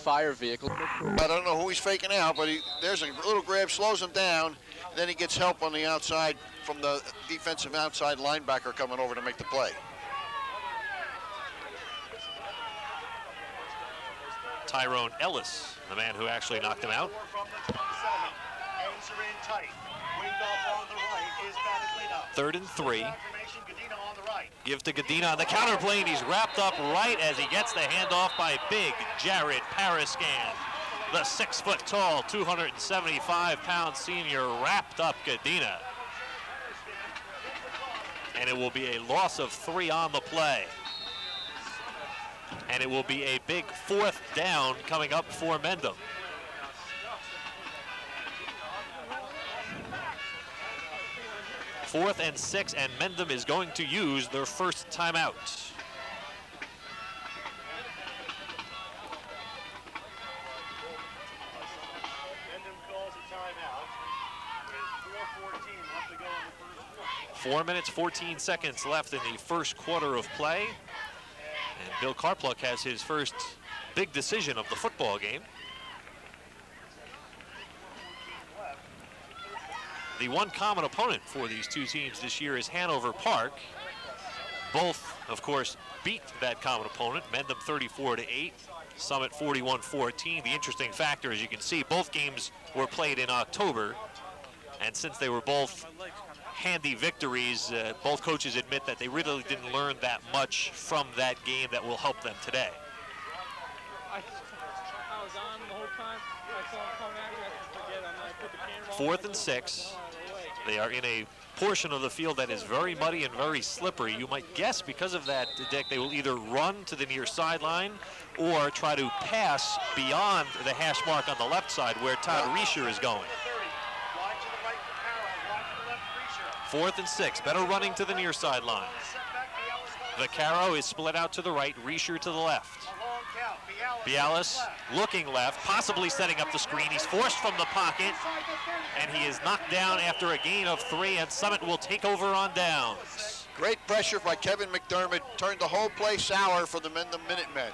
fire vehicle. I don't know who he's faking out, but there's a little grab, slows him down. Then he gets help on the outside from the defensive outside linebacker coming over to make the play. Tyrone Ellis, the man who actually knocked him out. Third and 3. Give to Godina on the counter play, and he's wrapped up right as he gets the handoff by big Jared Parascan. The 6-foot-tall, 275-pound senior wrapped up Godina. And it will be a loss of 3 on the play. And it will be a big 4th down coming up for Mendham. Fourth and 6, and Mendham is going to use their first timeout. Mendham calls a timeout. 4:14 left to go in the first quarter. 4 minutes, 14 seconds left in the first quarter of play. And Bill Karpluk has his first big decision of the football game. The one common opponent for these two teams this year is Hanover Park. Both, of course, beat that common opponent, Mendham 34-8, Summit 41-14. The interesting factor, as you can see, both games were played in October, and since they were both handy victories, both coaches admit that they really didn't learn that much from that game that will help them today. I was on the whole time. I saw him come at me. I forget. I put the camera on. 4th and 6. They are in a portion of the field that is very muddy and very slippery. You might guess because of that, Dick, they will either run to the near sideline or try to pass beyond the hash mark on the left side where Todd Reischer is going. 4th and 6, better running to the near sideline. Vaccaro is split out to the right, Reischer to the left. Bialis looking left, possibly setting up the screen. He's forced from the pocket, and he is knocked down after a gain of 3, and Summit will take over on downs. Great pressure by Kevin McDermott, turned the whole play sour for the Mendham Minutemen.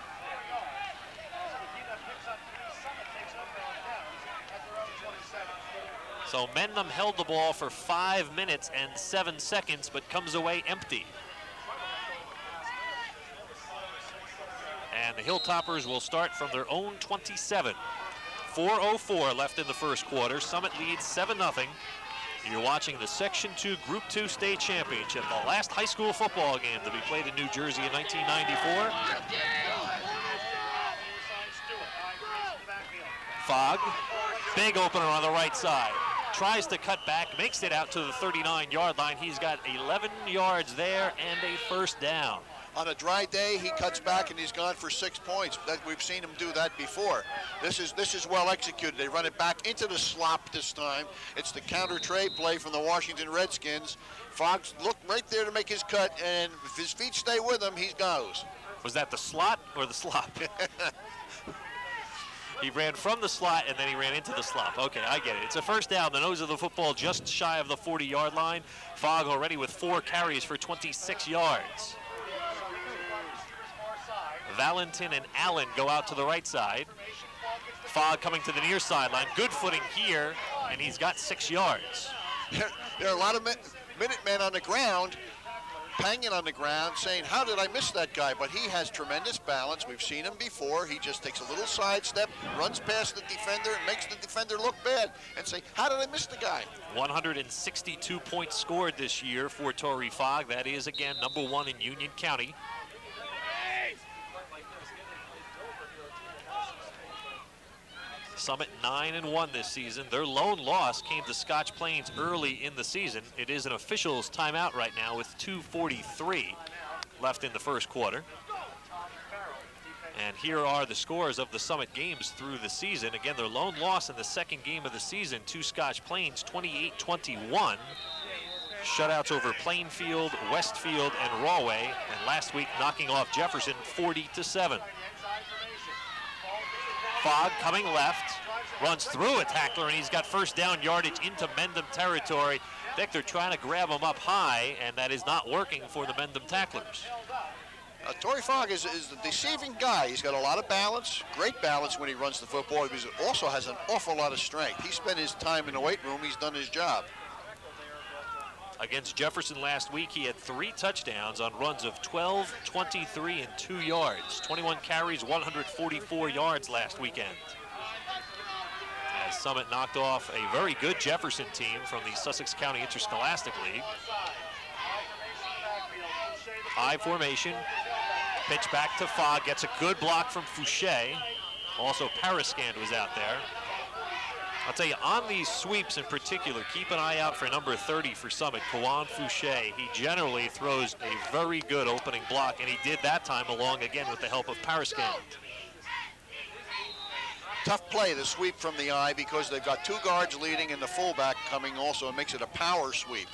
So Mendham held the ball for 5 minutes and 7 seconds, but comes away empty. And the Hilltoppers will start from their own 27. 4:04 left in the first quarter. Summit leads 7-0. You're watching the Section 2 Group 2 State Championship, the last high school football game to be played in New Jersey in 1994. Fogg, big opener on the right side. Tries to cut back, makes it out to the 39-yard line. He's got 11 yards there and a first down. On a dry day, he cuts back and he's gone for 6 points. We've seen him do that before. This is well executed. They run it back into the slop this time. It's the counter trade play from the Washington Redskins. Fox looked right there to make his cut, and if his feet stay with him, he goes. Was that the slot or the slop? He ran from the slot and then he ran into the slop. Okay, I get it. It's a first down. The nose of the football just shy of the 40-yard line. Fogg already with 4 carries for 26 yards. Valentin and Allen go out to the right side. Fogg coming to the near sideline. Good footing here, and he's got 6 yards. There are a lot of Minutemen on the ground, hanging on the ground, saying, how did I miss that guy? But he has tremendous balance. We've seen him before. He just takes a little sidestep, runs past the defender, and makes the defender look bad and say, how did I miss the guy? 162 points scored this year for Torrey Fogg. That is, again, #1 in Union County. Summit 9-1 this season. Their lone loss came to Scotch Plains early in the season. It is an official's timeout right now with 2:43 left in the first quarter. And here are the scores of the Summit games through the season. Again, their lone loss in the second game of the season to Scotch Plains, 28-21. Shutouts over Plainfield, Westfield, and Rahway. And last week knocking off Jefferson 40-7. Fogg coming left, runs through a tackler, and he's got first down yardage into Mendham territory. I think they're trying to grab him up high, and that is not working for the Mendham tacklers. Torrey Fogg is a deceiving guy. He's got a lot of balance, great balance when he runs the football. He also has an awful lot of strength. He spent his time in the weight room. He's done his job. Against Jefferson last week, he had 3 touchdowns on runs of 12, 23, and 2 yards. 21 carries, 144 yards last weekend. As Summit knocked off a very good Jefferson team from the Sussex County Interscholastic League. I formation. Pitch back to Fogg, gets a good block from Fouché. Also, Parascand was out there. I'll tell you, on these sweeps in particular, keep an eye out for number 30 for Summit, Kawan Fouché. He generally throws a very good opening block, and he did that time along again with the help of Parascand. Tough play, the sweep from the eye, because they've got 2 guards leading and the fullback coming also. It makes it a power sweep.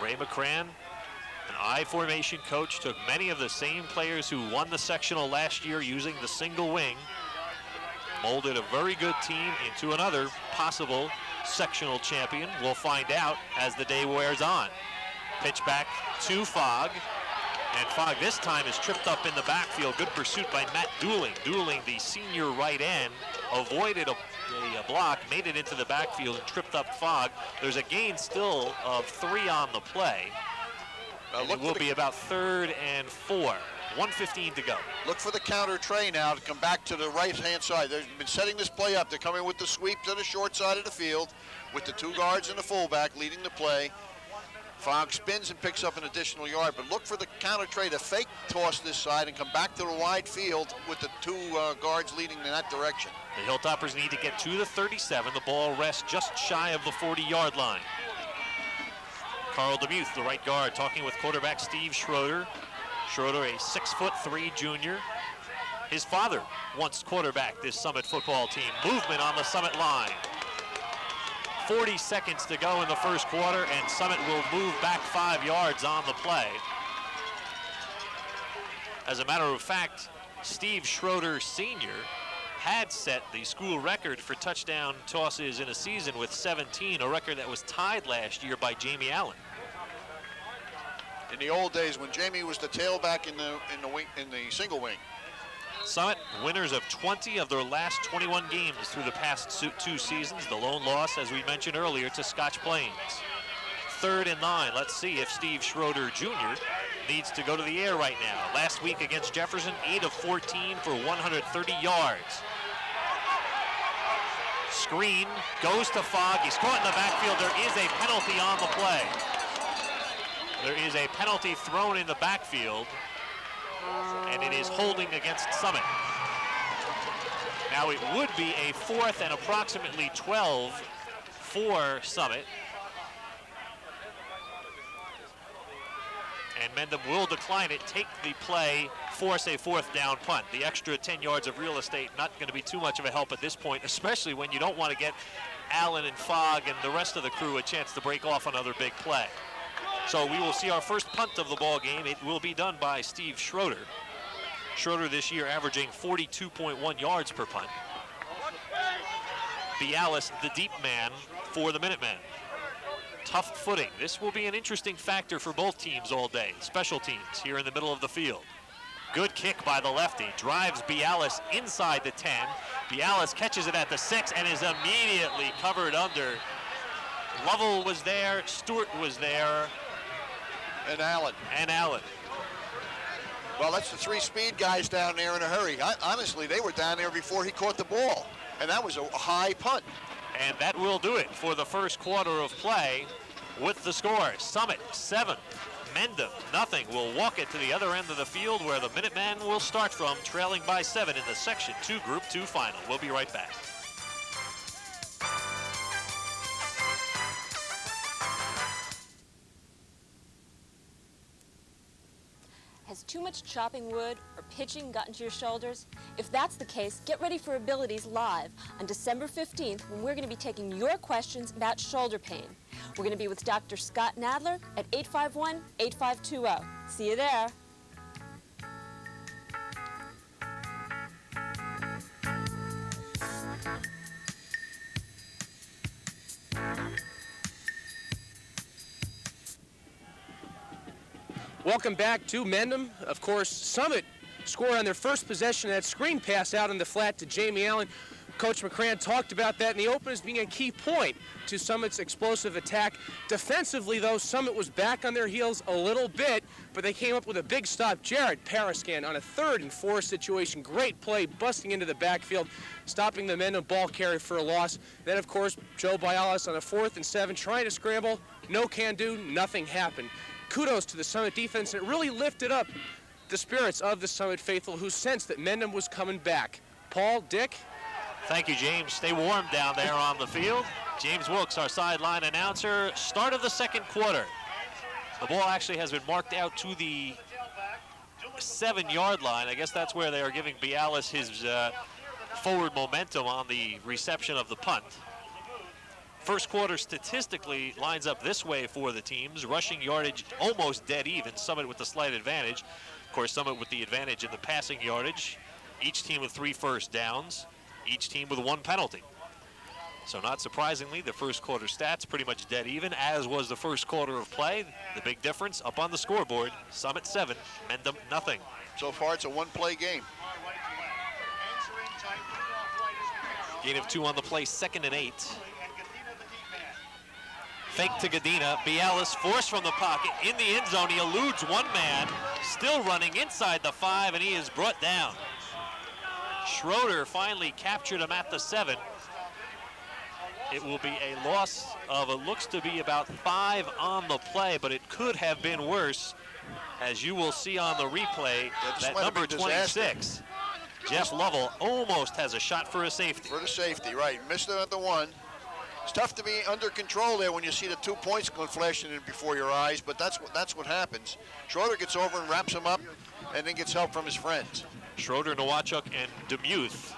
Ray McCran, an I formation coach, took many of the same players who won the sectional last year using the single wing, molded a very good team into another possible sectional champion. We'll find out as the day wears on. Pitch back to Fogg, and Fogg this time is tripped up in the backfield. Good pursuit by Matt Dooling. Dooling, the senior right end, avoided a block, made it into the backfield and tripped up Fogg. There's a gain still of 3 on the play. It will be about 3rd and 4. 1:15 to go. Look for the counter tray now to come back to the right-hand side. They've been setting this play up. They're coming with the sweep to the short side of the field with the 2 guards and the fullback leading the play. Fogg spins and picks up an additional yard, but look for the counter tray to fake toss this side and come back to the wide field with the 2 guards leading in that direction. The Hilltoppers need to get to the 37. The ball rests just shy of the 40-yard line. Carl DeMuth, the right guard, talking with quarterback Steve Schroeder. Schroeder, a 6'3" junior. His father once quarterbacked this Summit football team. Movement on the Summit line. 40 seconds to go in the first quarter, and Summit will move back 5 yards on the play. As a matter of fact, Steve Schroeder Sr. had set the school record for touchdown tosses in a season with 17, a record that was tied last year by Jamie Allen. In the old days when Jamie was the tailback in the single wing. Summit, winners of 20 of their last 21 games through the past 2 seasons. The lone loss, as we mentioned earlier, to Scotch Plains. 3rd and 9. Let's see if Steve Schroeder Jr. needs to go to the air right now. Last week against Jefferson, 8 of 14 for 130 yards. Screen goes to Fogg. He's caught in the backfield. There is a penalty on the play. There is a penalty thrown in the backfield, and it is holding against Summit. Now it would be a 4th and approximately 12 for Summit. And Mendham will decline it, take the play, force a 4th down punt. The extra 10 yards of real estate not going to be too much of a help at this point, especially when you don't want to get Allen and Fogg and the rest of the crew a chance to break off another big play. So we will see our first punt of the ball game. It will be done by Steve Schroeder. Schroeder this year averaging 42.1 yards per punt. Bialis, the deep man for the Minutemen. Tough footing. This will be an interesting factor for both teams all day. Special teams here in the middle of the field. Good kick by the lefty. Drives Bialis inside the 10. Bialis catches it at the 6 and is immediately covered under. Lovell was there. Stewart was there. And Allen. Well, that's the 3 speed guys down there in a hurry. Honestly, they were down there before he caught the ball. And that was a high punt. And that will do it for the first quarter of play with the score. Summit 7, Mendham nothing. We'll walk it to the other end of the field where the Minutemen will start from, trailing by 7 in the Section 2 Group 2 final. We'll be right back. Has too much chopping wood or pitching gotten to your shoulders? If that's the case, get ready for Abilities Live on December 15th when we're going to be taking your questions about shoulder pain. We're going to be with Dr. Scott Nadler at 851-8520. See you there. Welcome back to Mendham. Of course, Summit scored on their first possession, that screen pass out in the flat to Jamie Allen. Coach McCran talked about that in the open as being a key point to Summit's explosive attack. Defensively, though, Summit was back on their heels a little bit, but they came up with a big stop. Jared Parascan on a 3rd and 4 situation. Great play, busting into the backfield, stopping the Mendham ball carrier for a loss. Then, of course, Joe Bialas on a 4th and 7, trying to scramble. No can do, nothing happened. Kudos to the Summit defense. It really lifted up the spirits of the Summit faithful who sensed that Mendham was coming back. Paul, Dick? Thank you, James. Stay warm down there on the field. James Wilkes, our sideline announcer. Start of the second quarter. The ball actually has been marked out to the 7-yard line. I guess that's where they are giving Bialas his forward momentum on the reception of the punt. First quarter statistically lines up this way for the teams. Rushing yardage almost dead even. Summit with the slight advantage. Of course, Summit with the advantage in the passing yardage. Each team with 3 first downs. Each team with 1 penalty. So not surprisingly, the first quarter stats pretty much dead even, as was the first quarter of play. The big difference up on the scoreboard, Summit 7, Mendham nothing. So far, it's a one-play game. Gain of 2 on the play, 2nd and 8. Fake to Gadina. Bialas forced from the pocket in the end zone. He eludes one man, still running inside the 5, and he is brought down. Schroeder finally captured him at the 7. It will be a loss of, it looks to be about 5 on the play, but it could have been worse. As you will see on the replay, that number 26, Jeff Lovell, almost has a shot for a safety. For the safety, right. Missed it at the 1. It's tough to be under control there when you see the 2 points going flashing in before your eyes, but that's what happens. Schroeder gets over and wraps him up and then gets help from his friends. Schroeder, Nowachuk, and Demuth,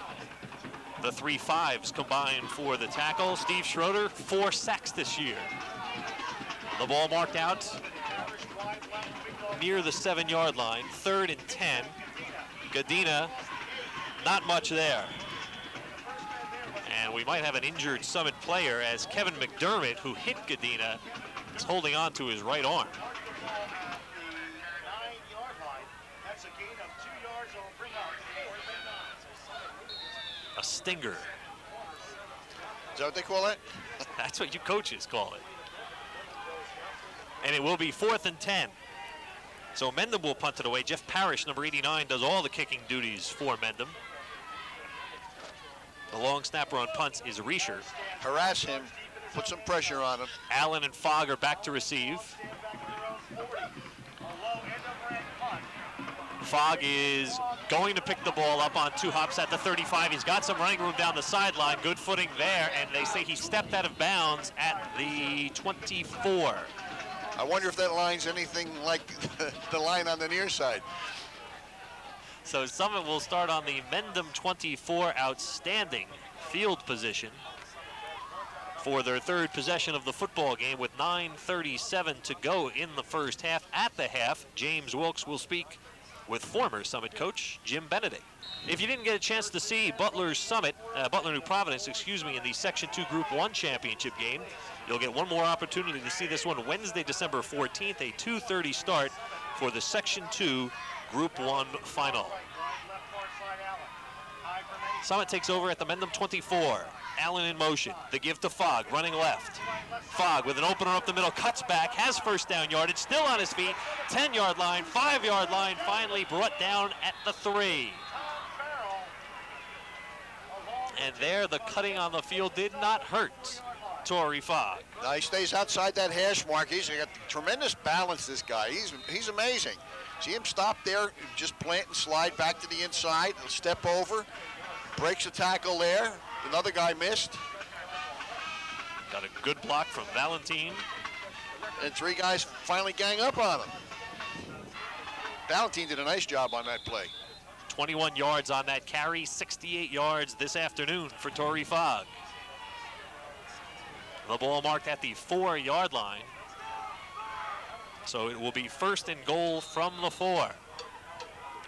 the 3 5s combined for the tackle. Steve Schroeder, 4 sacks this year. The ball marked out near the 7-yard line, 3rd and 10. Gadina, not much there. And we might have an injured Summit player as Kevin McDermott, who hit Gadina, is holding on to his right arm. A stinger. Is that what they call it? That's what you coaches call it. And it will be 4th and 10. So Mendham will punt it away. Jeff Parrish, number 89, does all the kicking duties for Mendham. The long snapper on punts is Reischer. Harass him, put some pressure on him. Allen and Fogg are back to receive. Fogg is going to pick the ball up on 2 hops at the 35. He's got some running room down the sideline. Good footing there, and they say he stepped out of bounds at the 24. I wonder if that line's anything like the line on the near side. So Summit will start on the Mendham 24, outstanding field position for their 3rd possession of the football game with 9:37 to go in the first half. At the half, James Wilkes will speak with former Summit coach Jim Benedict. If you didn't get a chance to see Butler New Providence, in the Section 2 Group 1 championship game, you'll get one more opportunity to see this one Wednesday, December 14th, a 2:30 start for the Section 2 Group 1 final. Summit takes over at the Mendham 24. Allen in motion. The give to Fogg, running left. Fogg with an opener up the middle, cuts back, has first down yardage, still on his feet. 10-yard line, 5-yard line, finally brought down at the 3. And there, the cutting on the field did not hurt Torrey Fogg. Now he stays outside that hash mark. He's got tremendous balance, this guy. He's amazing. See him stop there, just plant and slide back to the inside, step over, breaks a tackle there. Another guy missed. Got a good block from Valentine. And 3 guys finally gang up on him. Valentine did a nice job on that play. 21 yards on that carry, 68 yards this afternoon for Torrey Fogg. The ball marked at the 4-yard line. So it will be 1st and goal from the 4.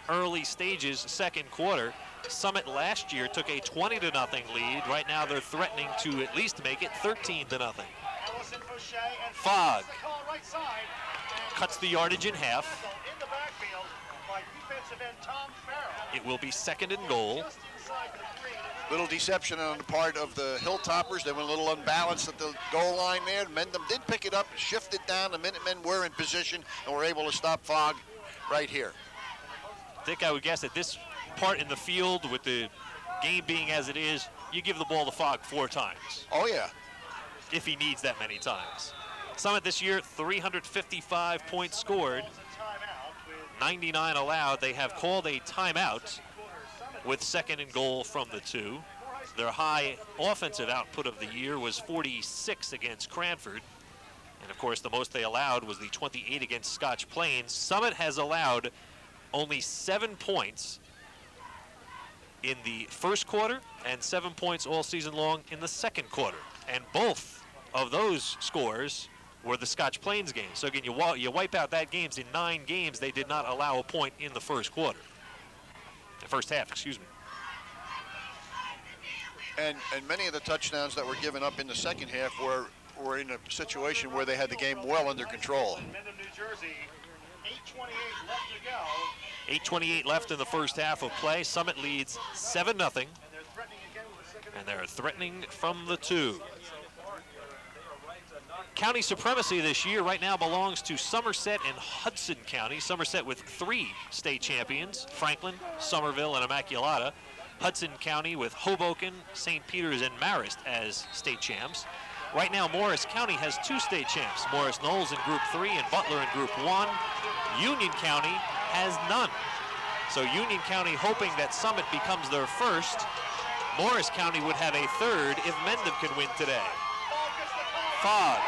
Early stages, second quarter. Summit last year took a 20-0 lead. Right now they're threatening to at least make it 13-0. Fogg cuts the yardage in half. In the backfield by defensive end Tom Farrell. It will be 2nd and goal. Just inside the 3. Little deception on the part of the Hilltoppers. They were a little unbalanced at the goal line there. Mendham did pick it up, shifted down. The Minutemen were in position and were able to stop Fogg right here. Dick, I would guess at this part in the field, with the game being as it is, you give the ball to Fogg 4 times, Oh, yeah. if he needs that many times. Summit this year, 355 points scored, 99 allowed. They have called a timeout with 2nd and goal from the 2. Their high offensive output of the year was 46 against Cranford. And of course, the most they allowed was the 28 against Scotch Plains. Summit has allowed only 7 points in the first quarter and 7 points all season long in the second quarter. And both of those scores were the Scotch Plains game. So again, you wipe out that games. In 9 games, they did not allow a point in the first quarter. The first half, excuse me. And many of the touchdowns that were given up in the second half were in a situation where they had the game well under control. Mendham, New Jersey, 8:28 left to go. 8:28 left in the first half of play. Summit leads 7-0, And they're threatening again with the 2nd. and they're threatening from the 2. County supremacy this year right now belongs to Somerset and Hudson County. Somerset with 3 state champions, Franklin, Somerville, and Immaculata. Hudson County with Hoboken, St. Peter's, and Marist as state champs. Right now, Morris County has 2 state champs, Morris Knowles in Group 3 and Butler in Group 1. Union County has none. So Union County hoping that Summit becomes their first. Morris County would have a third if Mendham can win today. Fogg.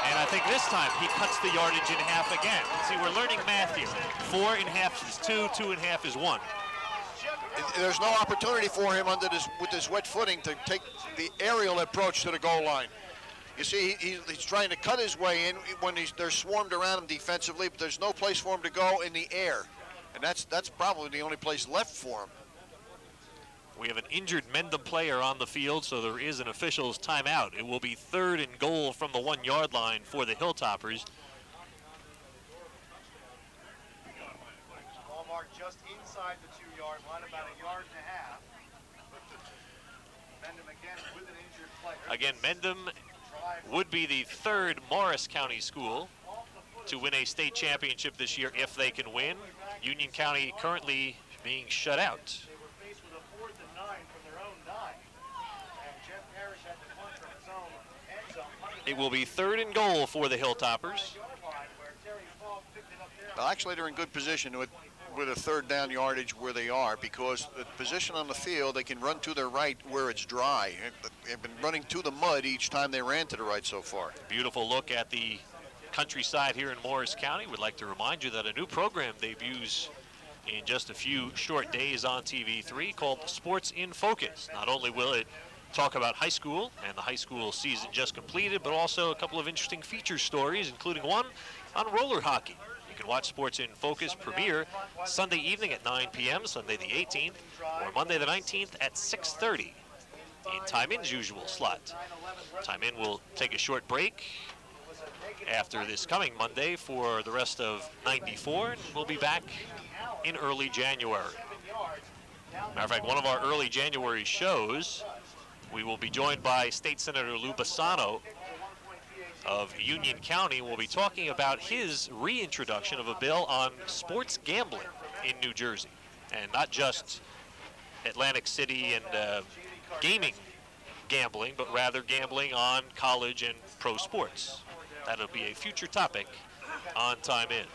And I think this time he cuts the yardage in half again. See, we're learning math here. 4 in half is 2, 2 in half is 1. There's no opportunity for him with this wet footing to take the aerial approach to the goal line. You see, he's trying to cut his way in when they're swarmed around him defensively, but there's no place for him to go in the air. And that's probably the only place left for him. We have an injured Mendham player on the field, so there is an official's timeout. It will be 3rd and goal from the 1-yard line for the Hilltoppers. Ball marked just inside the 2-yard line, about 1.5 yards. Mendham again with an injured player. Again, Mendham would be the 3rd Morris County school to win a state championship this year if they can win. Union County currently being shut out. They were faced with a 4th and 9 from their own 9. And Jeff Parrish had the punt from his own end zone. It will be 3rd and goal for the Hilltoppers. Where Terry Fogg picked it up there. Well, actually, they're in good position with a 3rd down yardage where they are, because the position on the field, they can run to their right where it's dry. They've been running to the mud each time they ran to the right so far. Beautiful look at the countryside here in Morris County. We'd like to remind you that a new program debuts in just a few short days on TV3 called Sports in Focus. Not only will it talk about high school and the high school season just completed, but also a couple of interesting feature stories, including one on roller hockey. You can watch Sports in Focus premiere Sunday evening at 9 p.m., Sunday the 18th, or Monday the 19th at 6:30 in Time In's usual slot. Time In will take a short break after this coming Monday for the rest of 94, and we'll be back in early January. Matter of fact, one of our early January shows, we will be joined by State Senator Lou Bassano of Union County. We'll be talking about his reintroduction of a bill on sports gambling in New Jersey, and not just Atlantic City and gaming gambling, but rather gambling on college and pro sports. That'll be a future topic on Time In.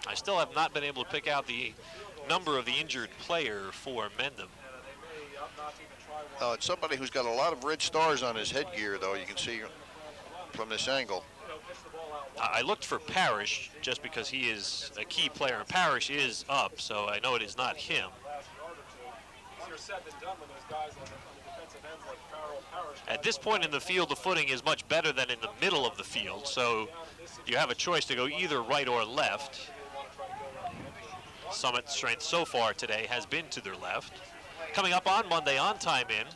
I still have not been able to pick out the number of the injured player for Mendham. It's somebody who's got a lot of red stars on his headgear, though, you can see from this angle. I looked for Parrish just because he is a key player, and Parrish is up, so I know it is not him. At this point in the field, the footing is much better than in the middle of the field, so you have a choice to go either right or left. Summit's strength so far today has been to their left. Coming up on Monday on Time In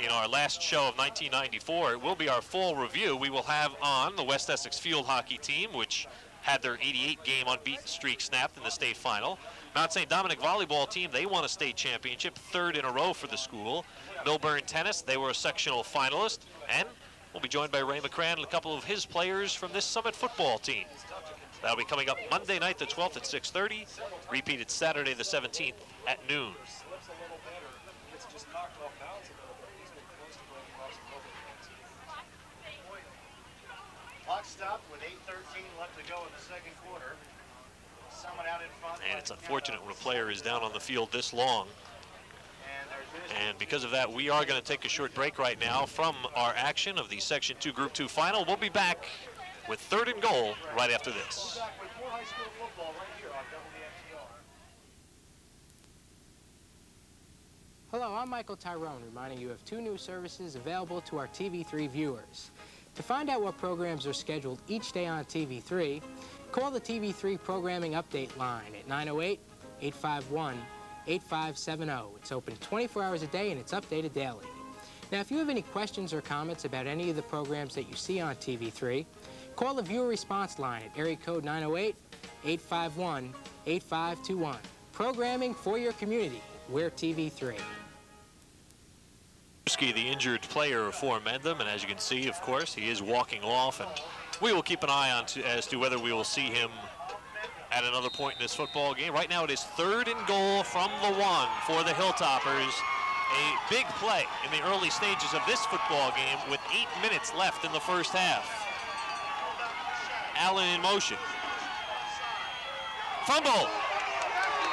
in our last show of 1994. It will be our full review. We will have on the West Essex field hockey team, which had their 88-game unbeaten streak snapped in the state final. Mount St. Dominic volleyball team, they won a state championship, third in a row for the school. Millburn tennis, they were a sectional finalist. And we'll be joined by Ray McCran and a couple of his players from this Summit football team. That'll be coming up Monday night the 12th at 6:30, repeated Saturday the 17th at noon. Clock stopped with 8:13 left to go in the second quarter. Someone out in front. And it's unfortunate when a player is down on the field this long. And because of that, we are going to take a short break right now from our action of the Section 2 Group 2 final. We'll be back with third and goal right after this. Back with more high school football right here on WXCR. Hello, I'm Michael Tyrone, reminding you of 2 new services available to our TV3 viewers. To find out what programs are scheduled each day on TV3, call the TV3 Programming Update line at 908-851-8570. It's open 24 hours a day and it's updated daily. Now, if you have any questions or comments about any of the programs that you see on TV3, call the viewer response line at area code 908-851-8521. Programming for your community. We're TV3. The injured player for Mendham, and as you can see, of course, he is walking off, and we will keep an eye on as to whether we will see him at another point in this football game. Right now it is third and goal from the 1 for the Hilltoppers. A big play in the early stages of this football game with 8 minutes left in the first half. Allen in motion. Fumble.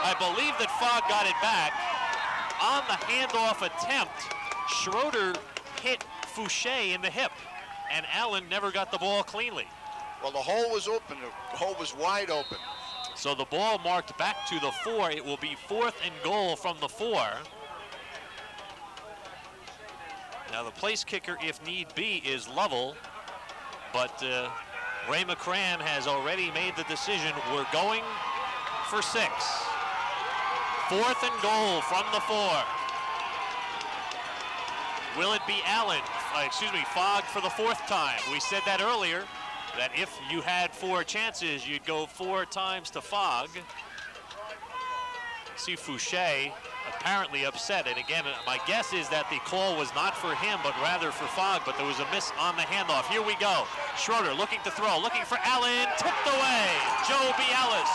I believe that Fogg got it back. On the handoff attempt, Schroeder hit Fouché in the hip, and Allen never got the ball cleanly. Well, the hole was open. The hole was wide open. So the ball marked back to the 4. It will be fourth and goal from the 4. Now the place kicker, if need be, is Lovell, but Ray McCran has already made the decision. We're going for 6. Fourth and goal from the 4. Will it be Fogg for the 4th time? We said that earlier, that if you had 4 chances, you'd go 4 times to Fogg. See Fouché apparently upset, and again, my guess is that the call was not for him, but rather for Fogg, but there was a miss on the handoff. Here we go. Schroeder looking to throw, looking for Allen, tipped away. Joe Bialis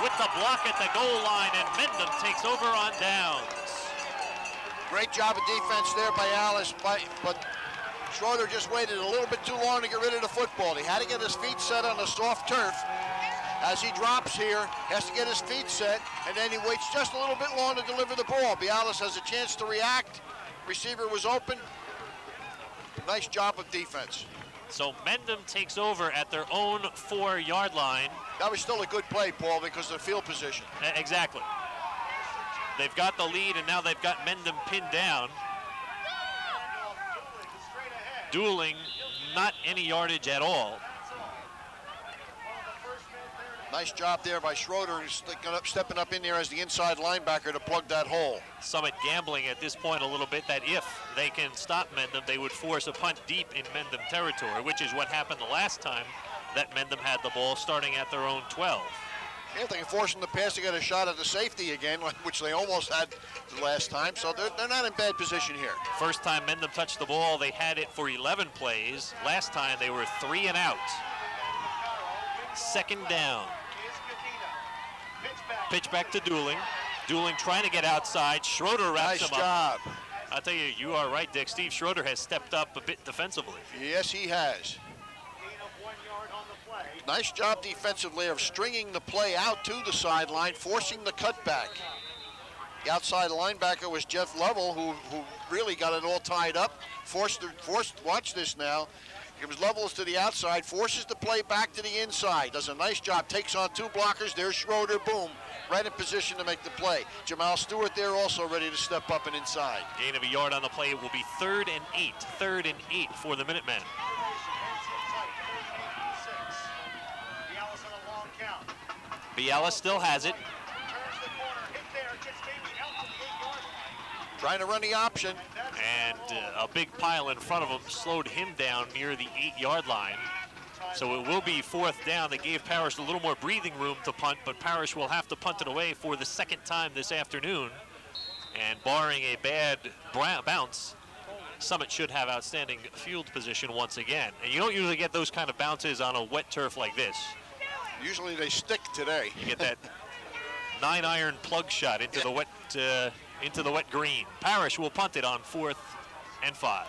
with the block at the goal line, and Mendham takes over on downs. Great job of defense there by Alice, but Schroeder just waited a little bit too long to get rid of the football. He had to get his feet set on the soft turf. As he drops here, has to get his feet set, and then he waits just a little bit long to deliver the ball. Bialis has a chance to react. Receiver was open. Nice job of defense. So Mendham takes over at their own 4-yard line. That was still a good play, Paul, because of the field position. Exactly. They've got the lead, and now they've got Mendham pinned down. Dueling, not any yardage at all. Nice job there by Schroeder, stepping up in there as the inside linebacker to plug that hole. Summit gambling at this point a little bit that if they can stop Mendham, they would force a punt deep in Mendham territory, which is what happened the last time that Mendham had the ball, starting at their own 12. Yeah, if they can force them to pass to get a shot at the safety again, which they almost had the last time, so they're not in bad position here. First time Mendham touched the ball, they had it for 11 plays. Last time they were 3 and out. Second down. Pitch back to Dueling. Dueling trying to get outside. Schroeder wraps him up. Nice job. I'll tell you, you are right, Dick. Steve Schroeder has stepped up a bit defensively. Yes, he has. Nice job defensively of stringing the play out to the sideline, forcing the cutback. The outside linebacker was Jeff Lovell, who really got it all tied up. Watch this now. Gives Levels to the outside, forces the play back to the inside. Does a nice job, takes on 2 blockers. There's Schroeder, boom, right in position to make the play. Jamal Stewart there also ready to step up and inside. Gain of a yard on the play. It will be 3rd and 8. 3rd and 8 for the Minutemen. Bialis Bialis still has it. Trying to run the option. And a big pile in front of him slowed him down near the 8-yard line. So it will be 4th down. They gave Parrish a little more breathing room to punt, but Parrish will have to punt it away for the 2nd time this afternoon. And barring a bad bounce, Summit should have outstanding field position once again. And you don't usually get those kind of bounces on a wet turf like this. Usually they stick today. You get that 9-iron plug shot into the wet green. Parrish will punt it on 4th and 5.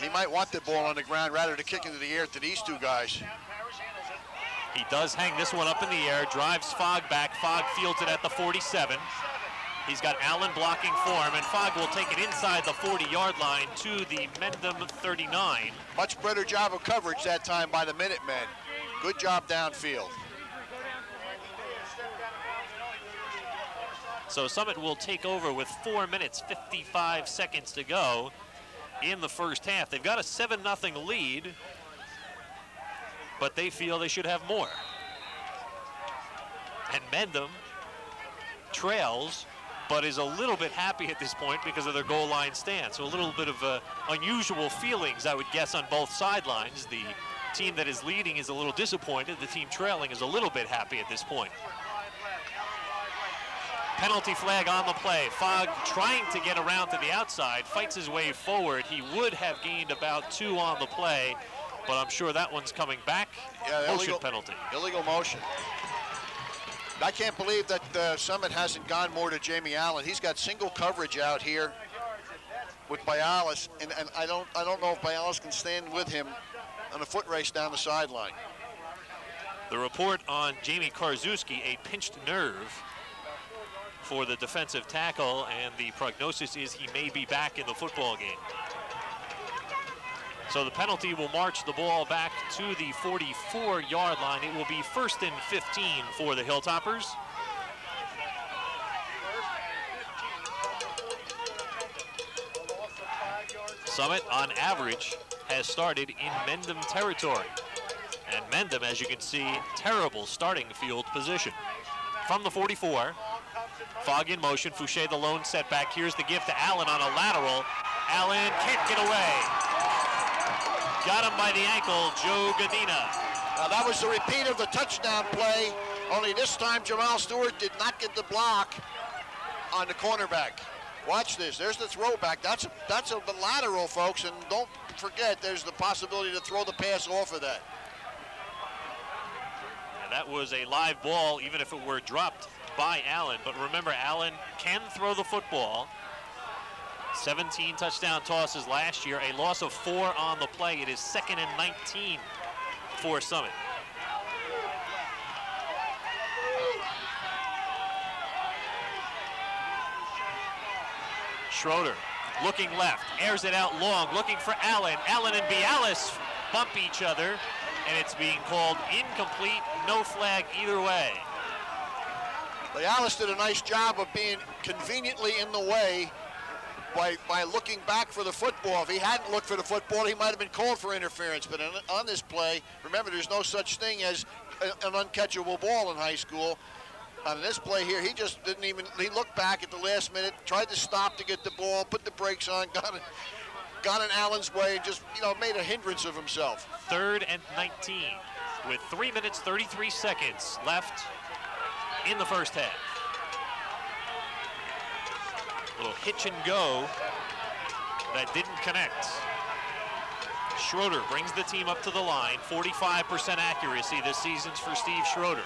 He might want the ball on the ground rather than kick into the air to these two guys. He does hang this one up in the air, drives Fogg back. Fogg fields it at the 47. He's got Allen blocking for him, and Fogg will take it inside the 40-yard line to the Mendham 39. Much better job of coverage that time by the Minutemen. Good job downfield. So Summit will take over with 4 minutes, 55 seconds to go in the first half. They've got a 7-0 lead, but they feel they should have more. And Mendham trails, but is a little bit happy at this point because of their goal line stand. So a little bit of unusual feelings, I would guess, on both sidelines. The team that is leading is a little disappointed. The team trailing is a little bit happy at this point. Penalty flag on the play. Fogg trying to get around to the outside, fights his way forward. He would have gained about 2 on the play, but I'm sure that one's coming back. Yeah, motion penalty. Illegal motion. I can't believe that Summit hasn't gone more to Jamie Allen. He's got single coverage out here with Bialis, and I don't know if Bialis can stand with him on a foot race down the sideline. The report on Jamie Karczewski, a pinched nerve for the defensive tackle, and the prognosis is he may be back in the football game. So the penalty will march the ball back to the 44-yard line. It will be 1st and 15 for the Hilltoppers. Summit, on average, has started in Mendham territory. And Mendham, as you can see, terrible starting field position. From the 44, Fogg in motion. Fouché the lone setback. Here's the give to Allen on a lateral. Allen can't get away. Got him by the ankle, Joe Godina. Now that was the repeat of the touchdown play, only this time Jamal Stewart did not get the block on the cornerback. Watch this, there's the throwback. That's a lateral, folks, and don't forget there's the possibility to throw the pass off of that. And that was a live ball, even if it were dropped by Allen. But remember, Allen can throw the football. 17 touchdown tosses last year, a loss of 4 on the play. It is 2nd and 19 for Summit. Schroeder looking left, airs it out long, looking for Allen. Allen and Bialis bump each other, and it's being called incomplete, no flag either way. Bialis did a nice job of being conveniently in the way by looking back for the football. If he hadn't looked for the football, he might have been called for interference. But on this play, remember, there's no such thing as an uncatchable ball in high school. On this play here, he just didn't even, he looked back at the last minute, tried to stop to get the ball, put the brakes on, got in Allen's way, and just, made a hindrance of himself. 3rd and 19 with 3 minutes, 33 seconds left in the first half. Little hitch and go that didn't connect. Schroeder brings the team up to the line. 45% accuracy this season's for Steve Schroeder.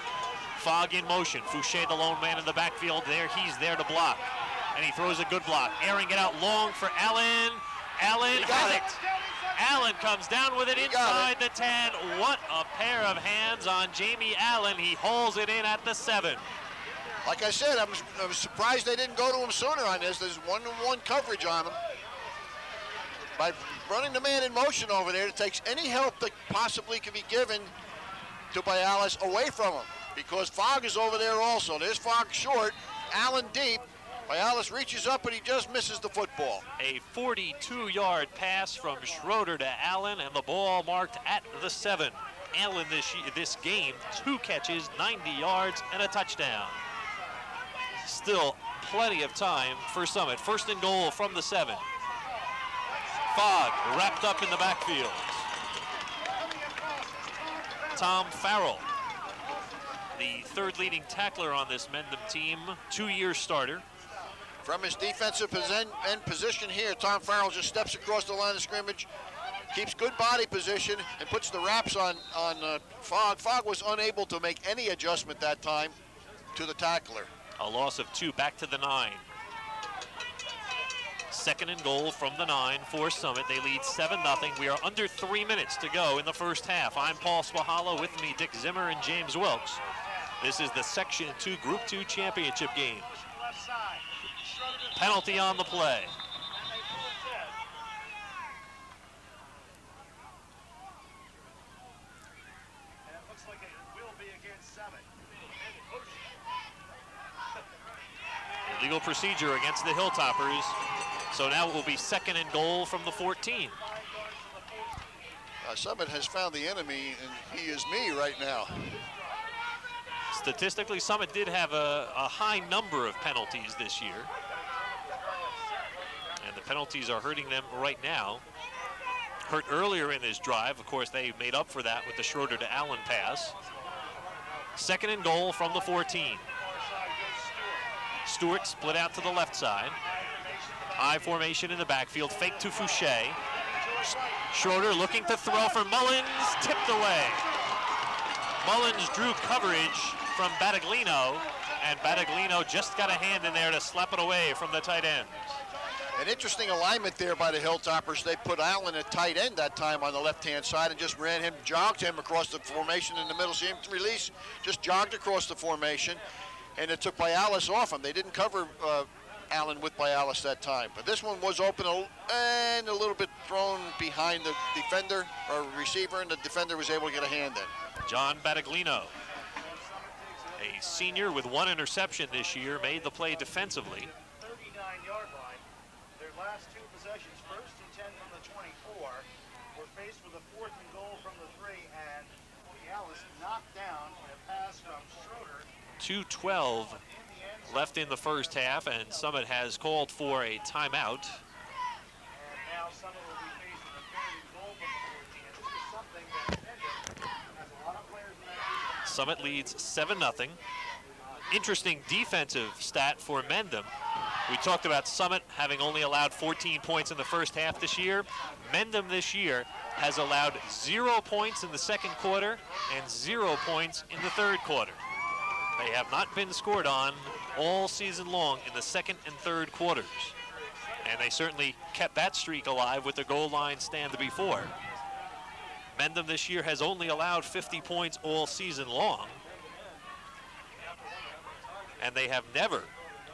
Fogg in motion. Fouché, the lone man in the backfield there. He's there to block. And he throws a good block. Airing it out long for Allen. Allen has it. Allen comes down with it inside the 10. What a pair of hands on Jamie Allen. He hauls it in at the 7. Like I said, I was surprised they didn't go to him sooner on this. There's one-on-one coverage on him. By running the man in motion over there, it takes any help that possibly can be given to Bialis away from him, because Fogg is over there also. There's Fogg short, Allen deep. Bialis reaches up and he just misses the football. A 42-yard pass from Schroeder to Allen, and the ball marked at the 7. Allen this game, 2 catches, 90 yards, and a touchdown. Still plenty of time for Summit. First and goal from the 7. Fogg wrapped up in the backfield. Tom Farrell, the third leading tackler on this Mendham team, 2-year starter. From his defensive end position here, Tom Farrell just steps across the line of scrimmage, keeps good body position, and puts the wraps on Fogg. Fogg was unable to make any adjustment that time to the tackler. A loss of 2, back to the 9. Second and goal from the 9 for Summit. They lead 7-0. We are under 3 minutes to go in the first half. I'm Paul Swahala, with me Dick Zimmer and James Wilkes. This is the Section 2 Group 2 championship game. Penalty on the play. Illegal procedure against the Hilltoppers. So now it will be second and goal from the 14. Summit has found the enemy, and he is me right now. Statistically, Summit did have a high number of penalties this year. And the penalties are hurting them right now. Hurt earlier in this drive. Of course, they made up for that with the Schroeder to Allen pass. Second and goal from the 14. Stewart split out to the left side. High formation in the backfield, fake to Fouché. Schroeder looking to throw for Mullins, tipped away. Mullins drew coverage from Battaglino, and Battaglino just got a hand in there to slap it away from the tight end. An interesting alignment there by the Hilltoppers. They put Allen at tight end that time on the left-hand side and just ran him, jogged him across the formation in the middle. See him release, just jogged across the formation, and it took Bialis off him. They didn't cover Allen with Bialis that time. But this one was open and a little bit thrown behind the defender or receiver, and the defender was able to get a hand in. John Battaglino, a senior with 1 interception this year, made the play defensively. 39-yard line. Their last 2 possessions, first and 10 from the 24, were faced with a 4th and goal from the 3, and Bialis knocked down in a pass from Schroeder. 2:12 left in the first half, and Summit has called for a timeout. And now Summit will be facing a 3rd and goal from the 14. This is something that Mendham has a lot of players in that defense. Summit leads 7-0. Interesting defensive stat for Mendham. We talked about Summit having only allowed 14 points in the first half this year. Mendham this year has allowed 0 points in the second quarter and 0 points in the third quarter. They have not been scored on all season long in the second and third quarters. And they certainly kept that streak alive with the goal line stand before. Mendham this year has only allowed 50 points all season long. And they have never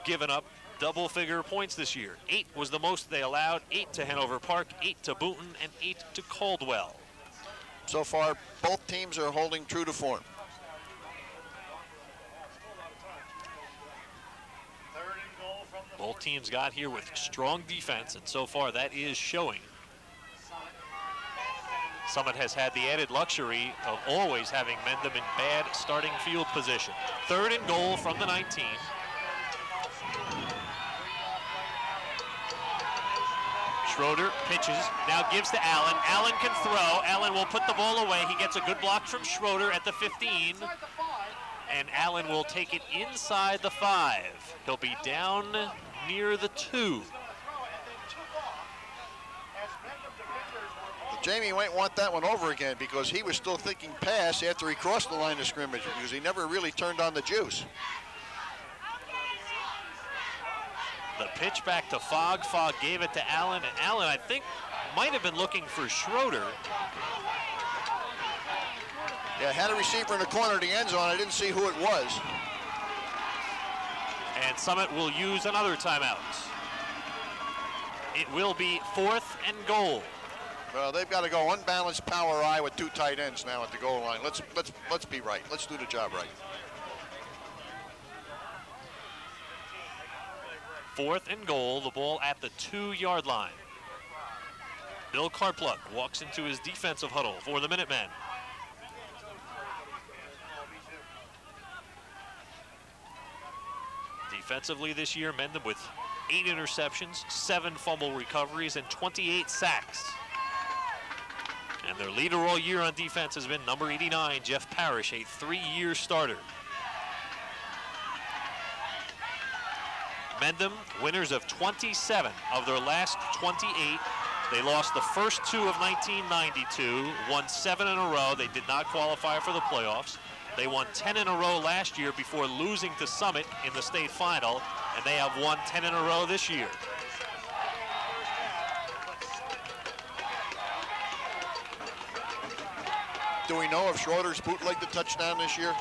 given up double-figure points this year. 8 was the most they allowed, 8 to Hanover Park, 8 to Boonton, and 8 to Caldwell. So far, both teams are holding true to form. Both teams got here with strong defense, and so far that is showing. Summit has had the added luxury of always having Mendham in bad starting field position. 3rd and goal from the 19. Schroeder pitches, now gives to Allen. Allen can throw. Allen will put the ball away. He gets a good block from Schroeder at the 15. And Allen will take it inside the 5. He'll be down near the 2. Jamie might want that one over again because he was still thinking pass after he crossed the line of scrimmage because he never really turned on the juice. The pitch back to Fogg. Fogg gave it to Allen, and Allen, I think, might have been looking for Schroeder. Yeah, had a receiver in the corner of the end zone. I didn't see who it was. And Summit will use another timeout. It will be 4th and goal. Well, they've got to go unbalanced power I with 2 tight ends now at the goal line. Let's be right. Let's do the job right. 4th and goal, the ball at the 2-yard line. Bill Karpluk walks into his defensive huddle for the Minutemen. Defensively this year, Mendham with 8 interceptions, 7 fumble recoveries, and 28 sacks. And their leader all year on defense has been number 89, Jeff Parrish, a 3-year starter. Mendham, winners of 27 of their last 28. They lost the first 2 of 1992, won 7 in a row. They did not qualify for the playoffs. They won 10 in a row last year before losing to Summit in the state final, and they have won 10 in a row this year. Do we know if Schroeder's bootlegged the touchdown this year?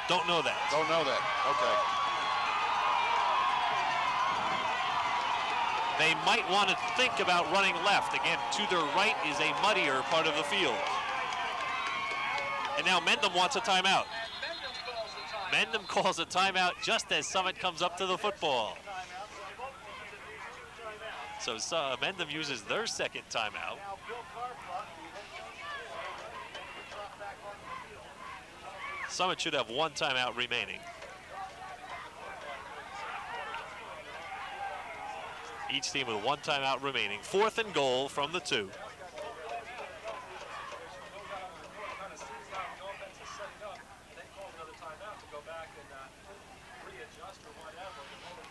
Don't know that. Don't know that. Okay. They might want to think about running left. Again, to their right is a muddier part of the field. And now Mendham wants a timeout. Mendham calls a timeout just as Summit comes up to the football. So Mendham uses their second timeout. Summit should have 1 timeout remaining. Each team with 1 timeout remaining. 4th and goal from the 2.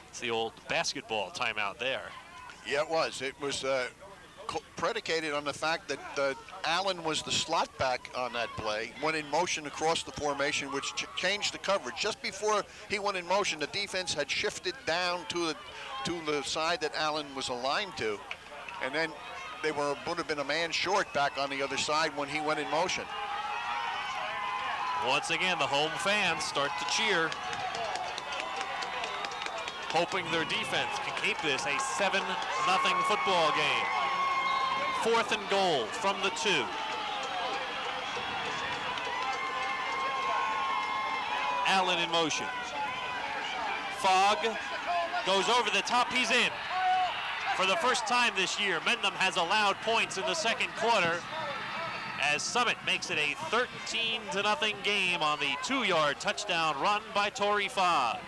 It's the old basketball timeout there. Yeah, it was. It was predicated on the fact that Allen was the slot back on that play, went in motion across the formation, which changed the coverage. Just before he went in motion, the defense had shifted down to the side that Allen was aligned to, and then they would have been a man short back on the other side when he went in motion. Once again, the home fans start to cheer, hoping their defense can keep this a 7-0 football game. 4th and goal from the 2. Allen in motion. Fogg goes over the top, he's in. For the first time this year, Mendham has allowed points in the second quarter as Summit makes it a 13-0 game on the 2-yard touchdown run by Torrey Fogg.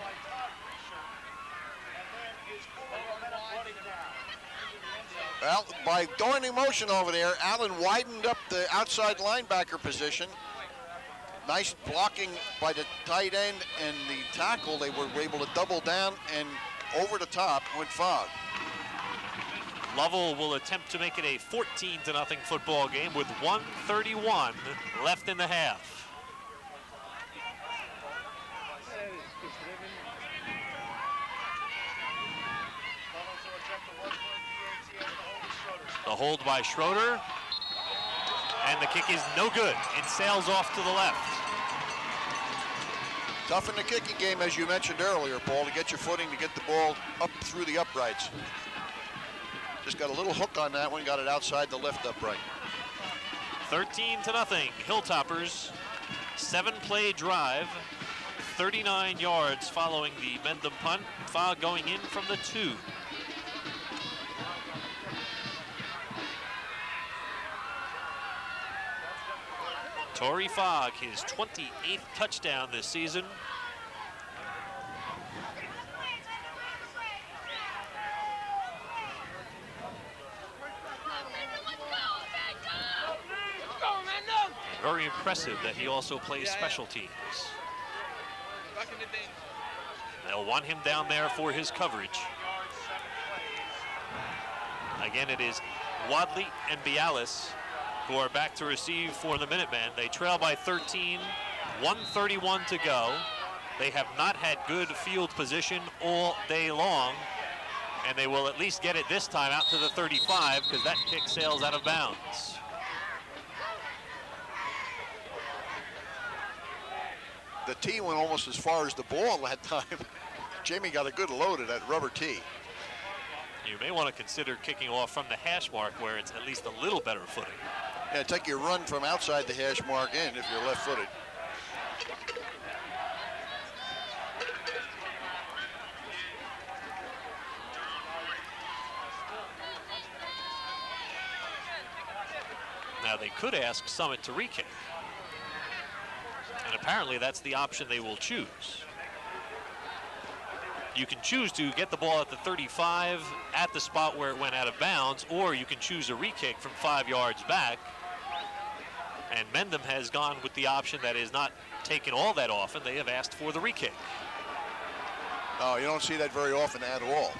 Well, by going in motion over there, Allen widened up the outside linebacker position. Nice blocking by the tight end and the tackle. They were able to double down, and over the top went Fogg. Lovell will attempt to make it a 14-0 football game with 1:31 left in the half. The hold by Schroeder, and the kick is no good. It sails off to the left. Tough in the kicking game, as you mentioned earlier, Paul, to get your footing, to get the ball up through the uprights. Just got a little hook on that one, got it outside the left upright. 13-0, Hilltoppers. 7-play drive, 39 yards following the Mendham punt. Fogg going in from the 2. Torrey Fogg, his 28th touchdown this season. Very impressive that he also plays special teams. They'll want him down there for his coverage. Again, it is Wadley and Bialis who are back to receive for the Minutemen. They trail by 13, 1:31 to go. They have not had good field position all day long, and they will at least get it this time out to the 35 because that kick sails out of bounds. The tee went almost as far as the ball that time. Jamie got a good load of that rubber tee. You may want to consider kicking off from the hash mark where it's at least a little better footing. Yeah, take your run from outside the hash mark in if you're left-footed. Now they could ask Summit to re-kick. And apparently that's the option they will choose. You can choose to get the ball at the 35 at the spot where it went out of bounds, or you can choose a re-kick from 5 yards back. And Mendham has gone with the option that is not taken all that often. They have asked for the re-kick. No, you don't see that very often at all.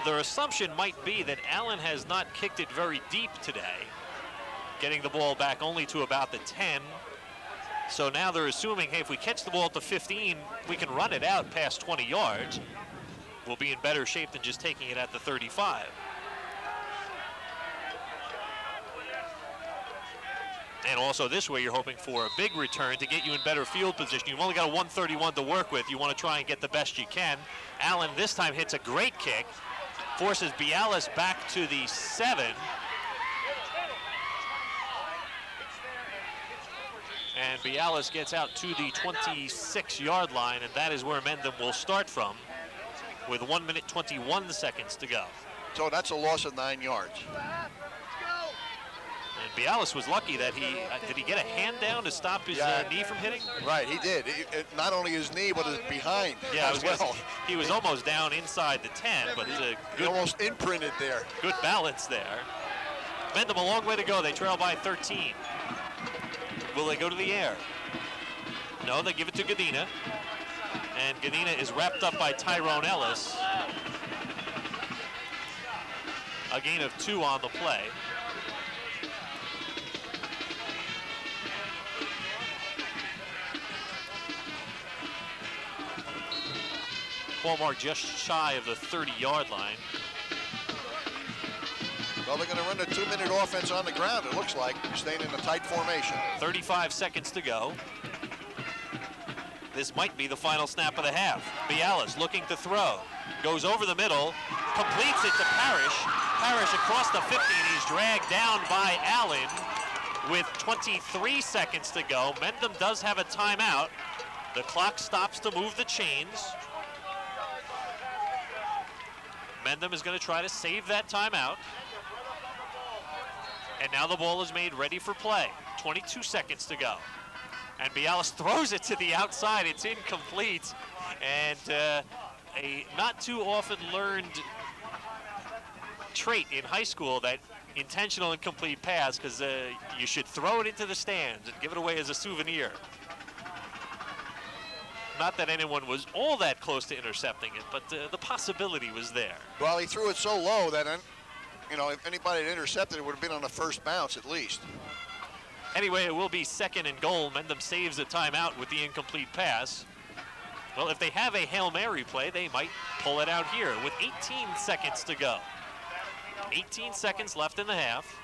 Their assumption might be that Allen has not kicked it very deep today, getting the ball back only to about the 10. So now they're assuming, hey, if we catch the ball at the 15, we can run it out past 20 yards. We'll be in better shape than just taking it at the 35. And also this way, you're hoping for a big return to get you in better field position. You've only got a 131 to work with. You want to try and get the best you can. Allen this time hits a great kick, forces Bialas back to the 7. And Bialas gets out to the 26-yard line, and that is where Mendham will start from with 1 minute 21 seconds to go. So that's a loss of 9 yards. And Bialas was lucky that did he get a hand down to stop his knee from hitting? Right, he did. Not only his knee, but his behind as well. He was almost down inside the 10, but it's a good, almost imprinted there. Good balance there. Mendham a long way to go. They trail by 13. Will they go to the air? No, they give it to Godina. And Godina is wrapped up by Tyrone Ellis. A gain of 2 on the play. Ball mark just shy of the 30-yard line. Well, they're going to run a 2-minute offense on the ground, it looks like, staying in a tight formation. 35 seconds to go. This might be the final snap of the half. Bialas looking to throw. Goes over the middle, completes it to Parrish. Parrish across the 50, and he's dragged down by Allen with 23 seconds to go. Mendham does have a timeout. The clock stops to move the chains. Mendham is going to try to save that timeout. And now the ball is made ready for play. 22 seconds to go. And Bialas throws it to the outside. It's incomplete. And a not too often learned trait in high school, that intentional incomplete pass, because you should throw it into the stands and give it away as a souvenir. Not that anyone was all that close to intercepting it, but the possibility was there. Well, he threw it so low that, you know, if anybody had intercepted it, would have been on the first bounce at least. Anyway, it will be 2nd and goal. Mendham saves a timeout with the incomplete pass. Well, if they have a Hail Mary play, they might pull it out here with 18 seconds to go. 18 seconds left in the half.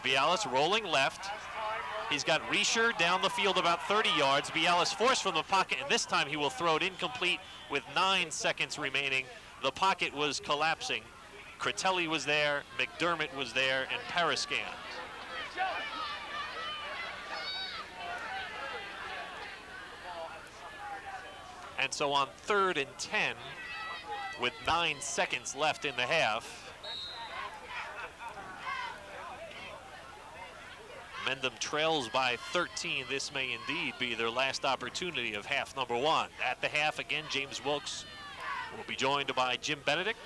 Bialas rolling left. He's got Reisher down the field about 30 yards. Bialas forced from the pocket, and this time he will throw it incomplete with 9 seconds remaining. The pocket was collapsing. Critelli was there, McDermott was there, and Parascan. And so on 3rd and 10, with 9 seconds left in the half, Mendham trails by 13. This may indeed be their last opportunity of half number 1. At the half, again, James Wilkes will be joined by Jim Benedict,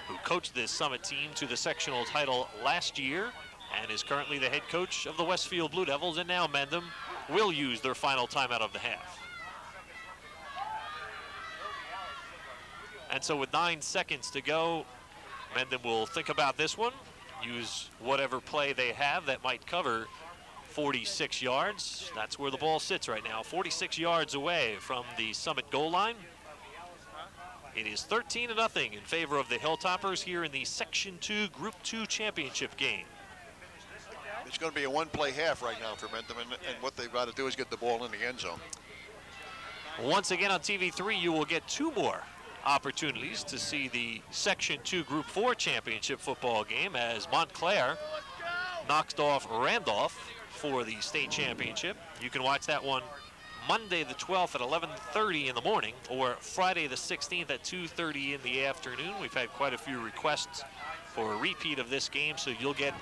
who coached this Summit team to the sectional title last year and is currently the head coach of the Westfield Blue Devils. And now Mendham will use their final timeout of the half. And so with 9 seconds to go, Mendham will think about this one, use whatever play they have that might cover 46 yards. That's where the ball sits right now, 46 yards away from the Summit goal line. It is 13-0 in favor of the Hilltoppers here in the Section 2 Group 2 championship game. It's going to be a one-play half right now for Mendham, and what they've got to do is get the ball in the end zone. Once again on TV3, you will get 2 more opportunities to see the Section 2 Group 4 championship football game as Montclair knocked off Randolph for the state championship. You can watch that one Monday the 12th at 11:30 in the morning, or Friday the 16th at 2:30 in the afternoon. We've had quite a few requests for a repeat of this game, so you'll get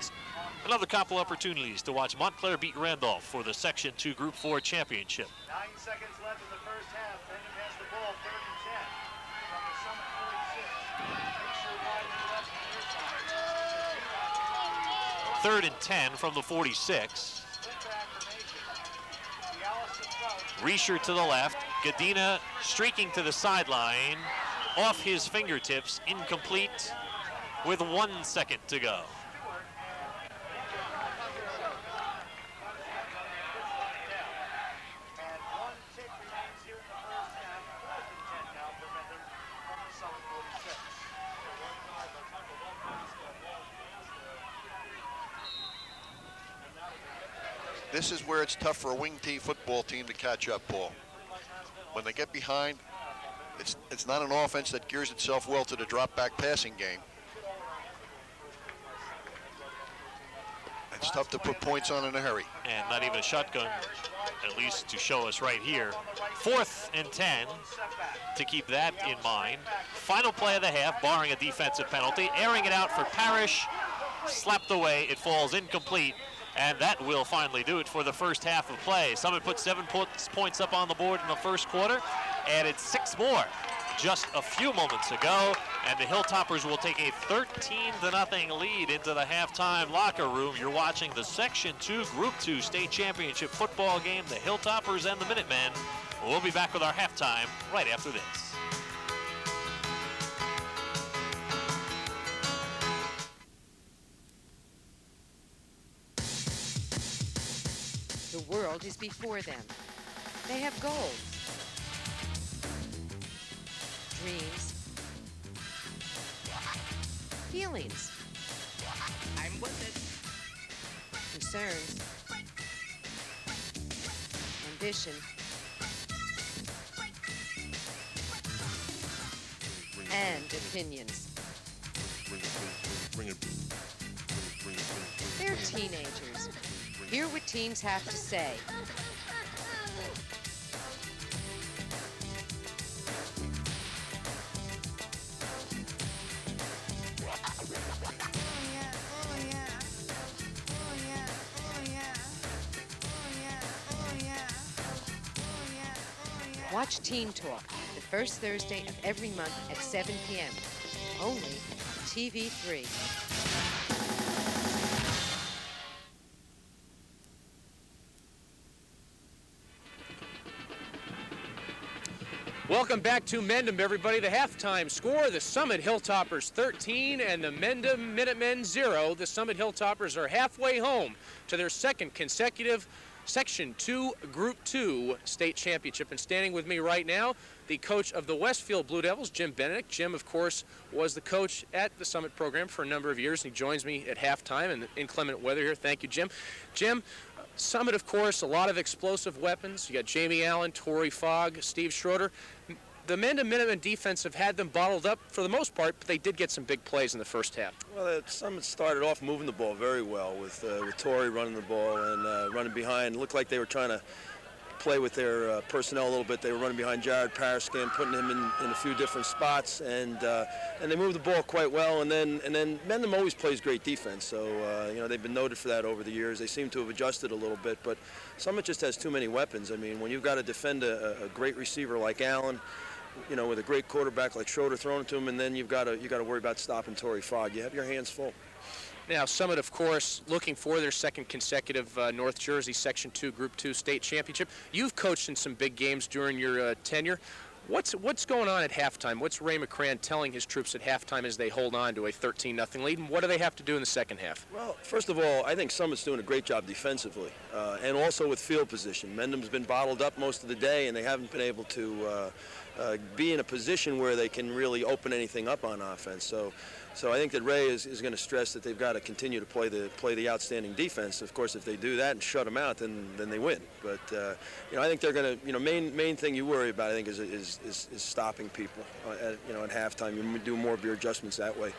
another couple opportunities to watch Montclair beat Randolph for the Section 2 Group 4 championship. 9 seconds left in the first half. Mendham has the ball, 3rd and 10 from the Summit 46. Make sure wide to the left on your side. 3rd and 10 from the 46. Reisher to the left. Gadina streaking to the sideline. Off his fingertips, incomplete with 1 second to go. And 1 tick remains here in the first half. 4th and 10 now for Mendham from the Summit 46. This is where it's tough for a wing T football team to catch up, Paul. When they get behind, it's not an offense that gears itself well to the drop back passing game. It's tough to put points on in a hurry. And not even a shotgun, at least to show us right here. 4th and 10 to keep that in mind. Final play of the half, barring a defensive penalty. Airing it out for Parrish. Slapped away. It falls incomplete. And that will finally do it for the first half of play. Summit put 7 points up on the board in the first quarter, added 6 more just a few moments ago, and the Hilltoppers will take a 13-0 lead into the halftime locker room. You're watching the Section 2 Group 2 State Championship football game, the Hilltoppers and the Minutemen. We'll be back with our halftime right after this. The world is before them. They have goals, dreams, feelings, I'm with it, concerns, ambition, and opinions. They're teenagers. Hear what teens have to say. Watch Teen Talk the first Thursday of every month at 7 p.m. Only on TV3. Welcome back to Mendham, everybody. The halftime score, the Summit Hilltoppers 13 and the Mendham Minutemen 0. The Summit Hilltoppers are halfway home to their second consecutive Section 2 Group 2 State Championship. And standing with me right now, the coach of the Westfield Blue Devils, Jim Benedict. Jim, of course, was the coach at the Summit program for a number of years, and he joins me at halftime in inclement weather here. Thank you, Jim. Jim, Summit, of course, a lot of explosive weapons. You got Jamie Allen, Torrey Fogg, Steve Schroeder. The Mendham Minutemen defense have had them bottled up for the most part, but they did get some big plays in the first half. Well, Summit started off moving the ball very well with Torrey running the ball and running behind. It looked like they were trying to play with their personnel a little bit. They were running behind Jared Paraskin, putting him in a few different spots, and they moved the ball quite well. And then Mendham always plays great defense, so you know, they've been noted for that over the years. They seem to have adjusted a little bit, but Summit just has too many weapons. I mean, when you've got to defend a great receiver like Allen, you know, with a great quarterback like Schroeder throwing it to him, and then you got to worry about stopping Torrey Fogg. You have your hands full. Now, Summit, of course, looking for their second consecutive North Jersey Section 2 Group 2 State Championship. You've coached in some big games during your tenure. What's going on at halftime? What's Ray McCran telling his troops at halftime as they hold on to a 13-0 lead, and what do they have to do in the second half? Well, first of all, I think Summit's doing a great job defensively, and also with field position. Mendham's been bottled up most of the day, and they haven't been able to be in a position where they can really open anything up on offense. So I think that Ray is going to stress that they've got to continue to play the outstanding defense. Of course, if they do that and shut them out, then they win. But you know, I think they're going to, you know, main thing you worry about, I think, is stopping people. At halftime, you do more of your adjustments that way.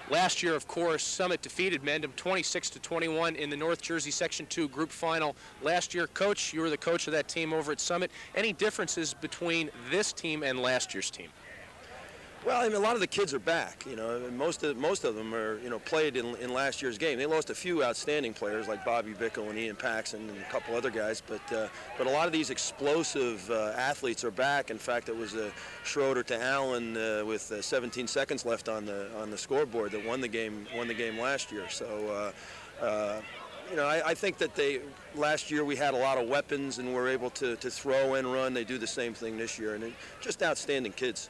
Last year, of course, Summit defeated Mendham 26-21 in the North Jersey Section 2 Group Final. Last year, Coach, you were the coach of that team over at Summit. Any differences between this team and last year's team? Well, I mean, a lot of the kids are back. You know, and most of them are, you know, played in last year's game. They lost a few outstanding players like Bobby Bickle and Ian Paxson and a couple other guys, but a lot of these explosive athletes are back. In fact, it was Schroeder to Allen with 17 seconds left on the scoreboard that won the game last year. So. You know, I think that last year we had a lot of weapons and were able to throw and run. They do the same thing this year, and just outstanding kids.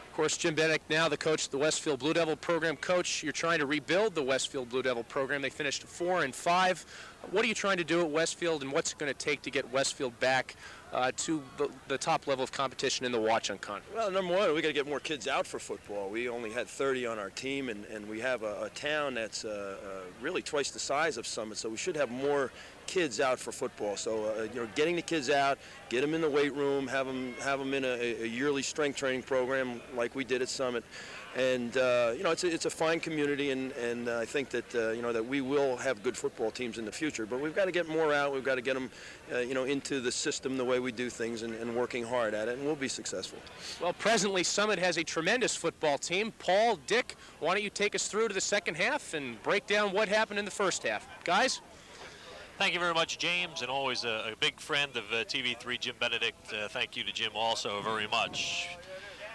Of course, Jim Bennick, now the coach of the Westfield Blue Devil program. Coach, you're trying to rebuild the Westfield Blue Devil program. They finished 4-5. What are you trying to do at Westfield, and what's it going to take to get Westfield back to the top level of competition in the Watch-N-Con? Well, number one, we got to get more kids out for football. We only had 30 on our team, and we have a town that's really twice the size of Summit, so we should have more kids out for football. So, you know, getting the kids out, get them in the weight room, have them in a yearly strength training program like we did at Summit. And, you know, it's a fine community, and I think that, you know, that we will have good football teams in the future. But we've got to get more out. We've got to get them, you know, into the system the way we do things and working hard at it, and we'll be successful. Well, presently, Summit has a tremendous football team. Paul, Dick, why don't you take us through to the second half and break down what happened in the first half? Guys? Thank you very much, James, and always a big friend of TV3, Jim Benedict. Thank you to Jim also very much.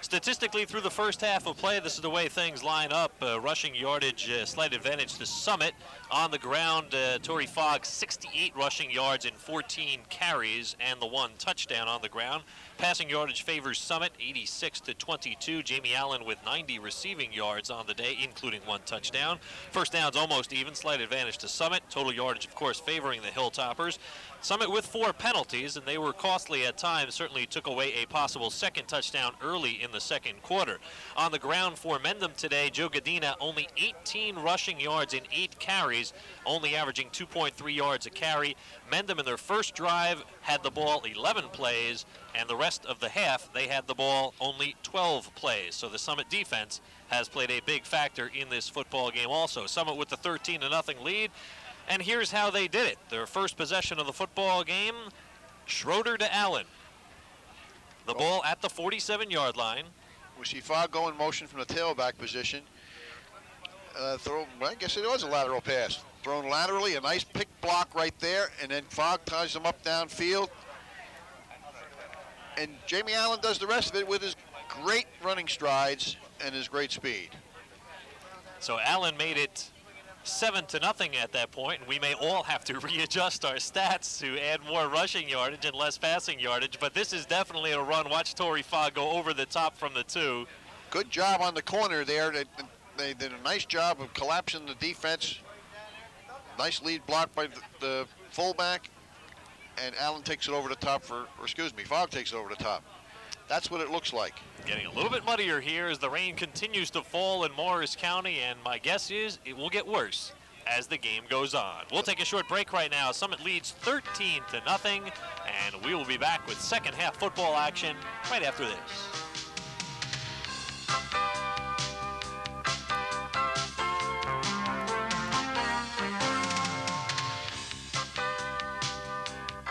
Statistically, through the first half of play, this is the way things line up. Rushing yardage, slight advantage to Summit. On the ground, Torrey Fogg, 68 rushing yards and 14 carries, and the 1 touchdown on the ground. Passing yardage favors Summit, 86-22. Jamie Allen with 90 receiving yards on the day, including 1 touchdown. First downs almost even, slight advantage to Summit. Total yardage, of course, favoring the Hilltoppers. Summit with 4 penalties, and they were costly at times, certainly took away a possible second touchdown early in the second quarter. On the ground for Mendham today, Joe Gadina, only 18 rushing yards and 8 carries, only averaging 2.3 yards a carry. Mendham in their first drive had the ball 11 plays, and the rest of the half they had the ball only 12 plays. So the Summit defense has played a big factor in this football game also. Summit with the 13-0 lead. And here's how they did it. Their first possession of the football game, Schroeder to Allen. The ball at the 47-yard line. We see Fogg go in motion from the tailback position. Well, I guess it was a lateral pass. Thrown laterally, a nice pick block right there, and then Fogg ties him up downfield. And Jamie Allen does the rest of it with his great running strides and his great speed. So Allen made it 7-0 at that point, and we may all have to readjust our stats to add more rushing yardage and less passing yardage, but this is definitely a run. Watch Torrey Fogg go over the top from the 2. Good job on the corner there. They did a nice job of collapsing the defense. Nice lead block by the fullback, and Allen takes it over the top Fogg takes it over the top. That's what it looks like. Getting a little bit muddier here as the rain continues to fall in Morris County, and my guess is it will get worse as the game goes on. We'll take a short break right now. Summit leads 13-0, and we will be back with second half football action right after this.